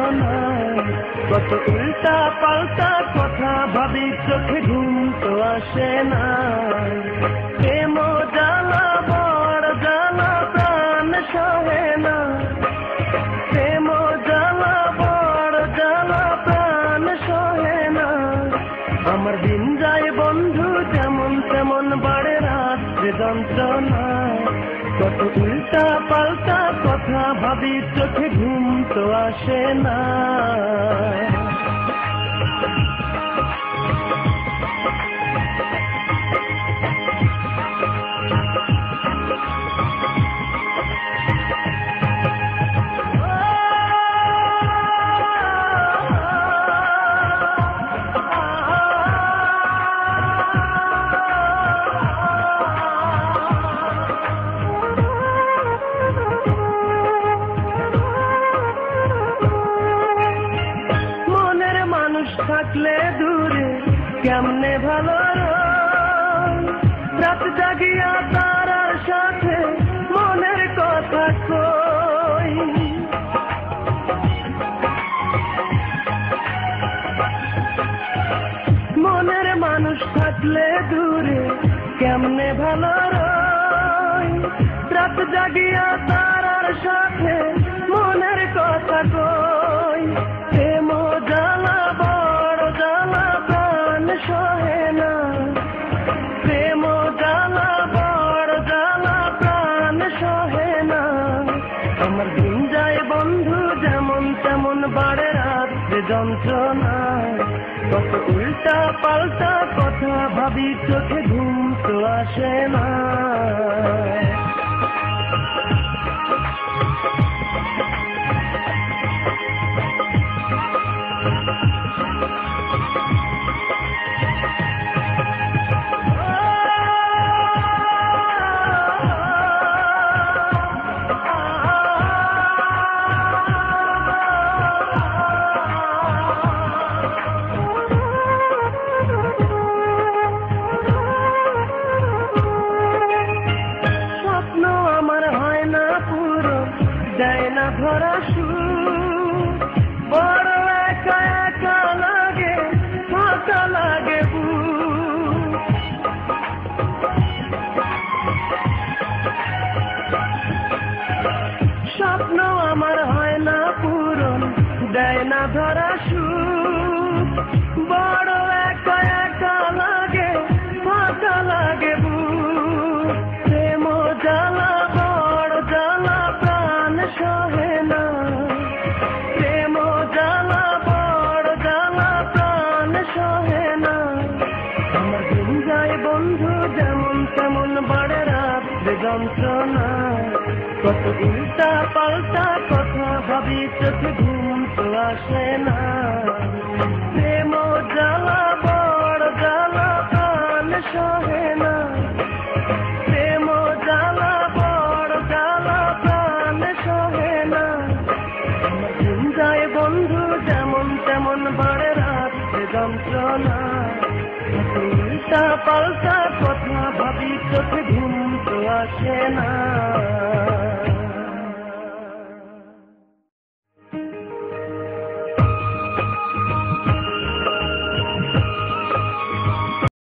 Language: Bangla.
যন্ত্রণায়, কত উল্টা পাল্টা কথা ভাবি চোখে ঘুম তো আসে না। প্রেম জ্বালা বড় জ্বালা প্রাণ সহে না, প্রেম জ্বালা বড় জ্বালা প্রাণ সহে না। আমার দিন যায় বন্ধু যেমন তেমন বাড়ে রাত্রে যন্ত্রণায়, কত উল্টা পাল্টা কথা ভাবি চোখে ঘুম তো আসে না। থাকলে দূরে কেমনে ভালো রাত জাগিয়া তারার সাথে মনের কথা কই। মনের মানুষ থাকলে দূরে কেমনে ভালো রাত জাগিয়া তারার সাথে মনের কথা কই। প্রেম জ্বালা বড় জ্বালা প্রাণ সহে না, প্রেম জ্বালা বড় জ্বালা প্রাণ সহে না। আমার দিন যায় বন্ধু যেমন তেমন বাড়ে রাত্রে যন্ত্রণায়, কত উল্টা পাল্টা কথা ভাবি চোখে ঘুম তো আসে না। দেয় না ধরা সুর, বড় একা একা লাগে ফাঁকা লাগে বুক। স্বপ্ন আমার হয় না পূরণ, দেয় না ধরা সুর, বড় একা একা লাগে ফাঁকা লাগে বুক। প্রেম জ্বালা বড় জ্বালা প্রাণ সহে না, প্রেম জ্বালা বড় জ্বালা প্রাণ সহে না। আমার দিন যায় বন্ধু যেমন তেমন বাড়ে রাত্রে যন্ত্রণা, কত উল্টা পাল্টা কথা ভাবি চোখে ঘুম তো আসে না। প্রেম জ্বালা বড় জ্বালা প্রাণ সহে না, প্রেম জ্বালা বড় জ্বালা প্রাণ সহে না। আমার দিন যায় বন্ধু যেমন তেমন বাড়ে রাত্রে যন্ত্রণা, কত উল্টা পাল্টা কথা ভাবি চোখে ঘুম তো আসে না।